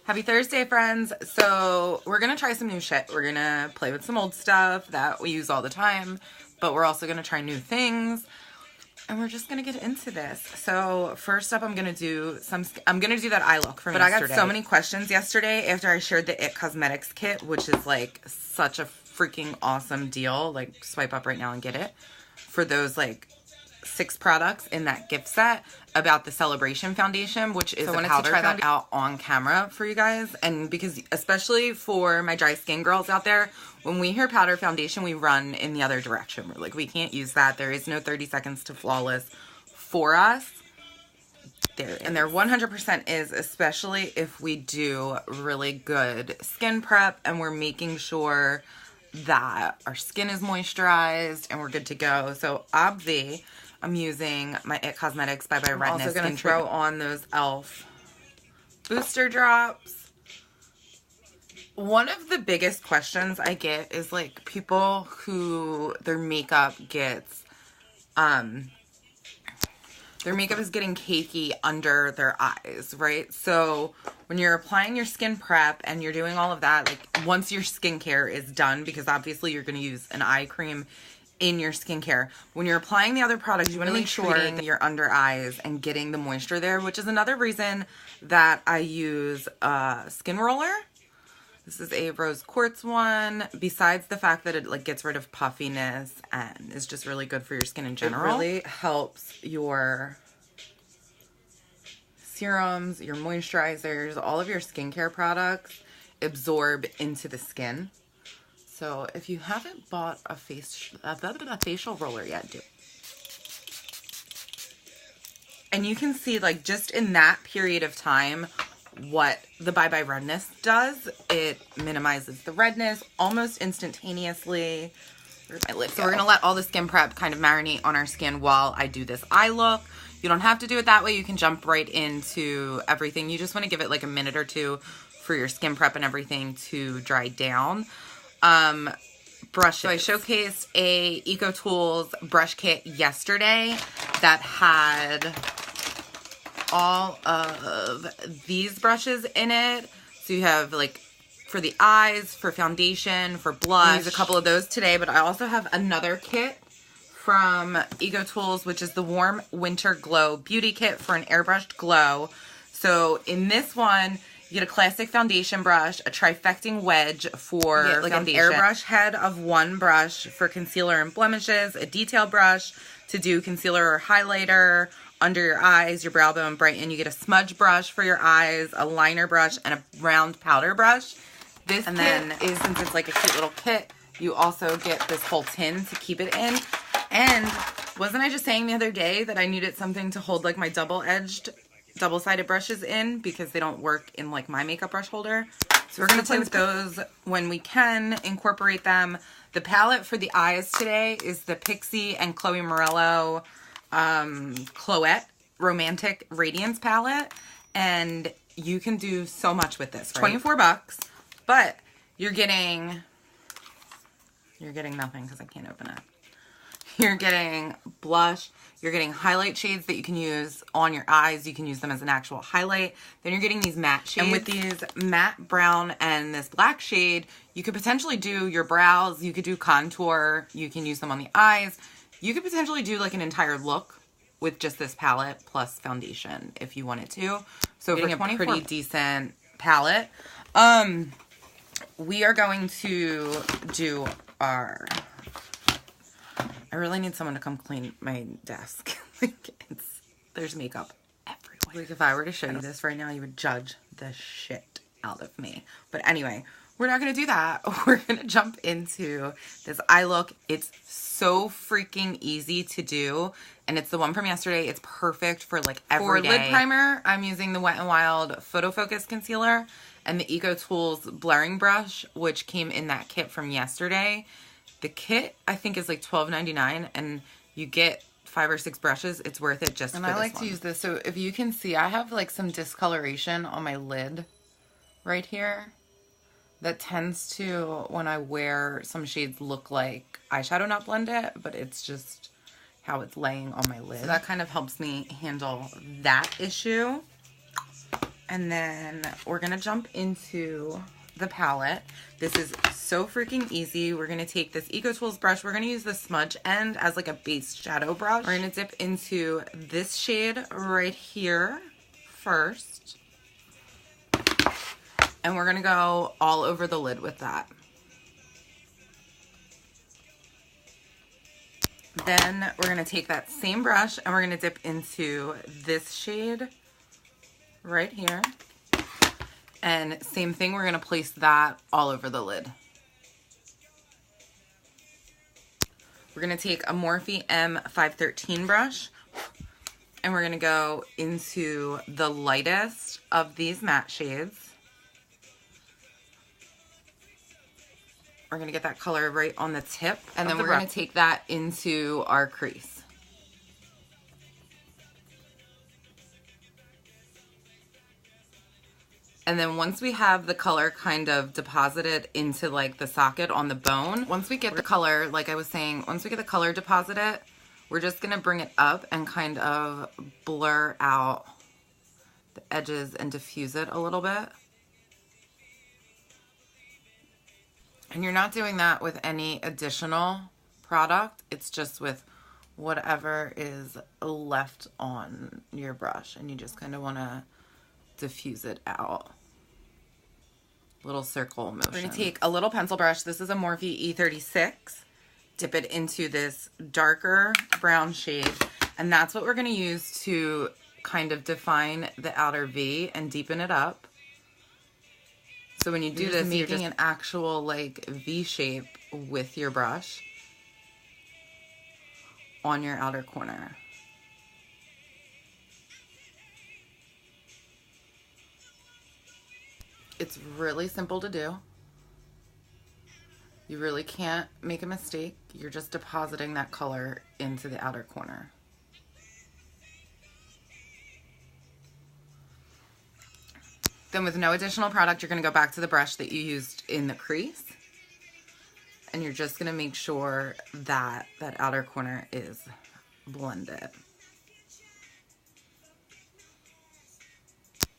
Happy Thursday, friends. So we're going to try some new shit. We're going to play with some old stuff that we use all the time, but we're also going to try new things. And we're just going to get into this. So first up, I'm going to do that eye look from yesterday. But I got so many questions yesterday after I shared the It Cosmetics kit, which is like such a freaking awesome deal. Like swipe up right now and get it for those like 6 products in that gift set about the Celebration Foundation, which is a powder. I wanted to try that out on camera for you guys. And because especially for my dry skin girls out there, when we hear powder foundation, we run in the other direction. We're like, we can't use that. There is no 30 seconds to flawless for us. And there 100% is, especially if we do really good skin prep and we're making sure that our skin is moisturized and we're good to go. So obviously, I'm using my It Cosmetics Bye Bye Redness. I'm also going to throw on those e.l.f. booster drops. One of the biggest questions I get is like people who their makeup is getting cakey under their eyes, right? So when you're applying your skin prep and you're doing all of that, like once your skincare is done, because obviously you're going to use an eye cream in your skincare. When you're applying the other products, you want to make sure that your under eyes and getting the moisture there, which is another reason that I use a skin roller. This is a rose quartz one. Besides the fact that it like gets rid of puffiness and is just really good for your skin in general. It really helps your serums, your moisturizers, all of your skincare products absorb into the skin. So if you haven't bought a facial roller yet, do. And you can see like just in that period of time what the Bye Bye Redness does. It minimizes the redness almost instantaneously. Where's my lip? So we're going to let all the skin prep kind of marinate on our skin while I do this eye look. You don't have to do it that way. You can jump right into everything. You just want to give it like a minute or two for your skin prep and everything to dry down. Brushes. So I showcased a EcoTools brush kit yesterday that had all of these brushes in it. So you have like for the eyes, for foundation, for blush. I use a couple of those today, but I also have another kit from EcoTools, which is the Warm Winter Glow Beauty Kit for an airbrushed glow. So in this one, you get a classic foundation brush, a trifecting wedge for like foundation, an airbrush head of one brush for concealer and blemishes, a detail brush to do concealer or highlighter under your eyes, your brow bone, brighten. You get a smudge brush for your eyes, a liner brush, and a round powder brush. This since it's like a cute little kit, you also get this whole tin to keep it in. And wasn't I just saying the other day that I needed something to hold like my double-sided brushes in because they don't work in like my makeup brush holder? So we're going to play with those when we can, incorporate them. The palette for the eyes today is the Pixie and Chloe Morello Cloette Romantic Radiance palette. And you can do so much with this, right? $24, but you're getting nothing because I can't open it. You're getting blush. You're getting highlight shades that you can use on your eyes. You can use them as an actual highlight. Then you're getting these matte shades. And with these matte brown and this black shade, you could potentially do your brows. You could do contour. You can use them on the eyes. You could potentially do like an entire look with just this palette plus foundation if you wanted to. So for a pretty decent palette. We are going to do our... I really need someone to come clean my desk. There's makeup everywhere. Like if I were to show you this right now, you would judge the shit out of me. But anyway, we're not going to do that. We're going to jump into this eye look. It's so freaking easy to do. And it's the one from yesterday. It's perfect for like every day. For lid primer, I'm using the Wet n Wild Photo Focus Concealer and the EcoTools Blurring Brush, which came in that kit from yesterday. The kit, I think, is like $12.99, and you get 5 or 6 brushes. It's worth it just for this one. And I like to use this. So if you can see, I have like some discoloration on my lid right here that tends to, when I wear some shades, look like eyeshadow not blended, but it's just how it's laying on my lid. So that kind of helps me handle that issue. And then we're going to jump into the palette. This is so freaking easy. We're going to take this Eco Tools brush. We're going to use the smudge end as like a base shadow brush. We're going to dip into this shade right here first. And we're going to go all over the lid with that. Then we're going to take that same brush and we're going to dip into this shade right here. And same thing, we're going to place that all over the lid. We're going to take a Morphe M513 brush and we're going to go into the lightest of these matte shades. We're going to get that color right on the tip, and then we're going to take that into our crease. And then once we have the color kind of deposited into like the socket on the bone, once we get the color, like I was saying, once we get the color deposited, we're just going to bring it up and kind of blur out the edges and diffuse it a little bit. And you're not doing that with any additional product. It's just with whatever is left on your brush. And you just kind of want to diffuse it out. Little circle motion. We're going to take a little pencil brush. This is a Morphe E36. Dip it into this darker brown shade. And that's what we're going to use to kind of define the outer V and deepen it up. So when you do this, you're making an actual like V shape with your brush on your outer corner. It's really simple to do. You really can't make a mistake. You're just depositing that color into the outer corner. Then with no additional product, you're going to go back to the brush that you used in the crease. And you're just going to make sure that that outer corner is blended.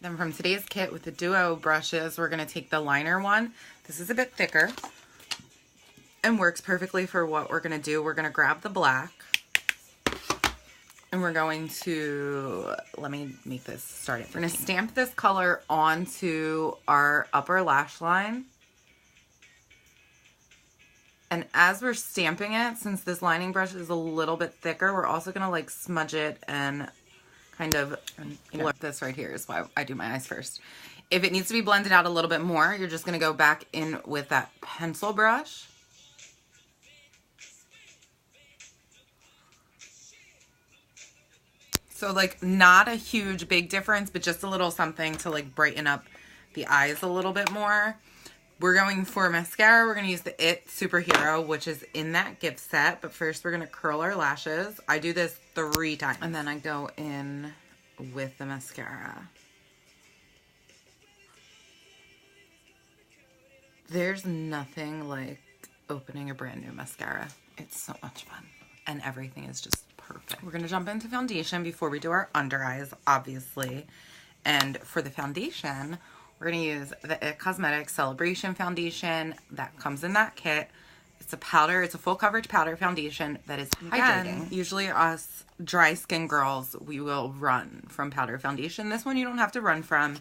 Then from today's kit with the duo brushes, we're going to take the liner one. This is a bit thicker and works perfectly for what we're going to do. We're going to grab the black. And we're going to, let me make this start it. We're going to stamp this color onto our upper lash line. And as we're stamping it, since this lining brush is a little bit thicker, we're also going to like smudge it and kind of, you know, this right here is why I do my eyes first. If it needs to be blended out a little bit more, you're just going to go back in with that pencil brush. So like not a huge big difference, but just a little something to like brighten up the eyes a little bit more. We're going for mascara. We're going to use the It Superhero, which is in that gift set. But first we're going to curl our lashes. I do this 3 times. And then I go in with the mascara. There's nothing like opening a brand new mascara. It's so much fun. And everything is just perfect. We're going to jump into foundation before we do our under eyes, obviously. And for the foundation, we're going to use the It Cosmetics Celebration Foundation that comes in that kit. It's a powder. It's a full coverage powder foundation that is hydrating. Usually us dry skin girls, we will run from powder foundation. This one you don't have to run from.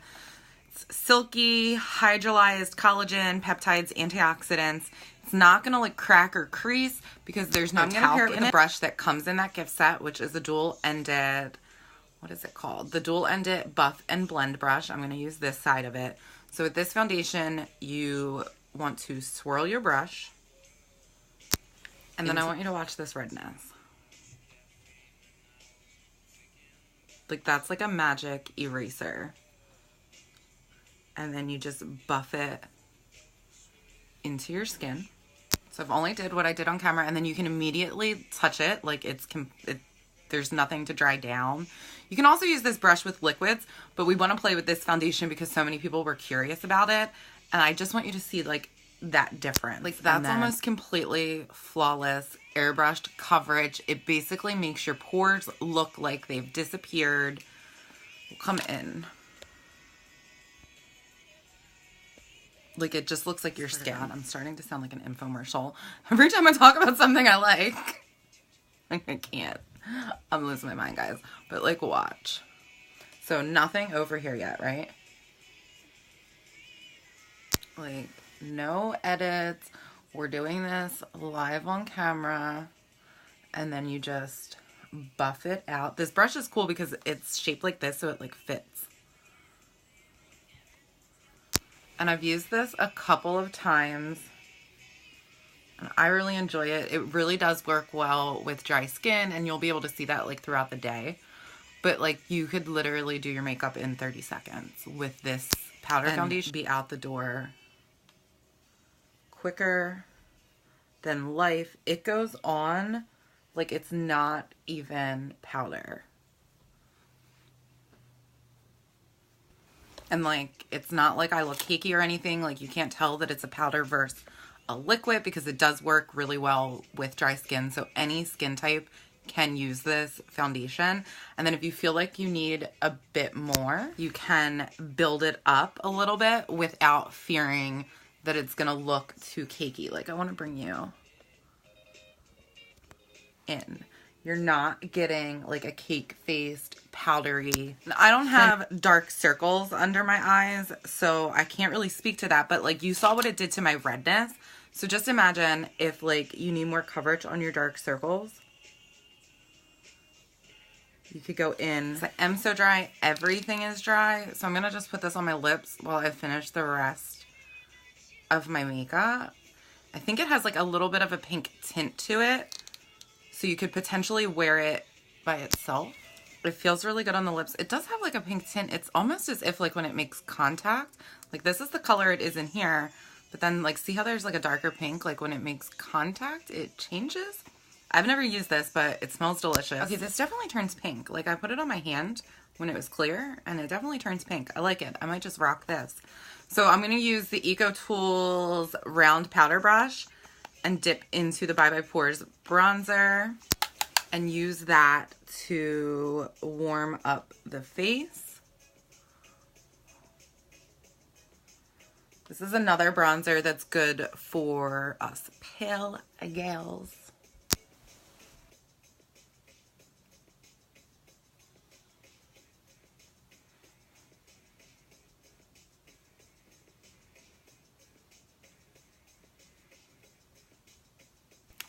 It's silky, hydrolyzed collagen, peptides, antioxidants. It's not going to like crack or crease because there's no talc in it. I'm going to pair it with a brush that comes in that gift set, which is a dual-ended, what is it called? The dual-ended buff and blend brush. I'm going to use this side of it. So with this foundation, you want to swirl your brush. And then I want you to watch this redness. Like that's like a magic eraser. And then you just buff it into your skin. So I've only did what I did on camera, and then you can immediately touch it. Like there's nothing to dry down. You can also use this brush with liquids, but we want to play with this foundation because so many people were curious about it. And I just want you to see like that difference. Like that's almost completely flawless airbrushed coverage. It basically makes your pores look like they've disappeared. We'll come in Like, it just looks like your skin. I'm starting to sound like an infomercial. Every time I talk about something I like. I can't. I'm losing my mind, guys. But, like, watch. So, nothing over here yet, right? Like, no edits. We're doing this live on camera. And then you just buff it out. This brush is cool because it's shaped like this, so it, like, fits. And I've used this a couple of times, and I really enjoy it. It really does work well with dry skin, and you'll be able to see that like throughout the day. But like, you could literally do your makeup in 30 seconds with this powder foundation. Be out the door quicker than life. It goes on like it's not even powder. And, like, it's not like I look cakey or anything. Like, you can't tell that it's a powder versus a liquid because it does work really well with dry skin. So, any skin type can use this foundation. And then if you feel like you need a bit more, you can build it up a little bit without fearing that it's going to look too cakey. Like, I want to bring you in. You're not getting like a cake-faced, powdery. I don't have dark circles under my eyes, so I can't really speak to that. But like, you saw what it did to my redness. So just imagine if like you need more coverage on your dark circles. You could go in. I am so dry. Everything is dry. So I'm going to just put this on my lips while I finish the rest of my makeup. I think it has like a little bit of a pink tint to it. So you could potentially wear it by itself. It feels really good on the lips. It does have like a pink tint. It's almost as if like when it makes contact, like this is the color it is in here, but then like see how there's like a darker pink, like when it makes contact, it changes. I've never used this, but it smells delicious. Okay, this definitely turns pink. Like I put it on my hand when it was clear and it definitely turns pink. I like it. I might just rock this. So I'm going to use the Eco Tools round powder brush and dip into the Bye Bye Pores bronzer and use that to warm up the face. This is another bronzer that's good for us pale gals.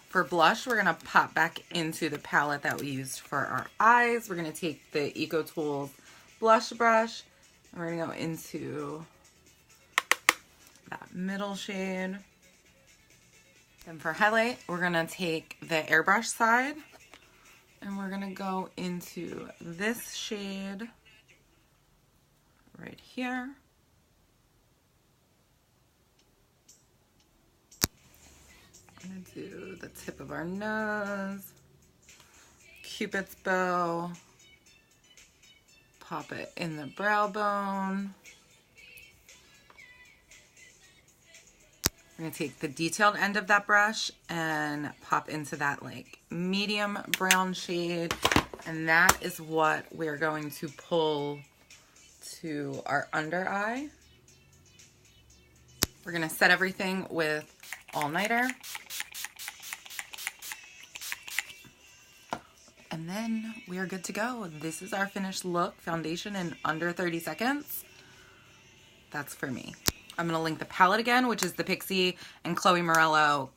For blush, we're going to pop back into the palette that we used for our eyes. We're going to take the Eco Tools blush brush, and we're going to go into that middle shade. Then for highlight, we're going to take the airbrush side, and we're going to go into this shade right here. I'm going to do the tip of our nose, Cupid's bow, pop it in the brow bone. I'm going to take the detailed end of that brush and pop into that like medium brown shade, and that is what we're going to pull to our under eye. We're going to set everything with all-nighter. And then we are good to go. This is our finished look. Foundation in under 30 seconds. That's for me. I'm going to link the palette again, which is the Pixie and Chloe Morello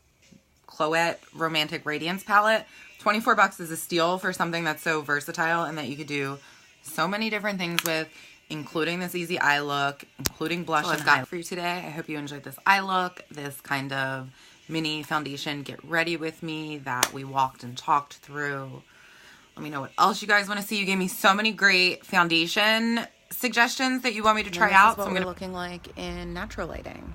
Cloette Romantic Radiance palette. 24 bucks is a steal for something that's so versatile and that you could do so many different things with, including this easy eye look, including blush and highlight for you today. I hope you enjoyed this eye look, this kind of mini foundation get ready with me that we walked and talked through. Let me know what else you guys want to see. You gave me so many great foundation suggestions that you want me to try out. So I'm looking like in natural lighting.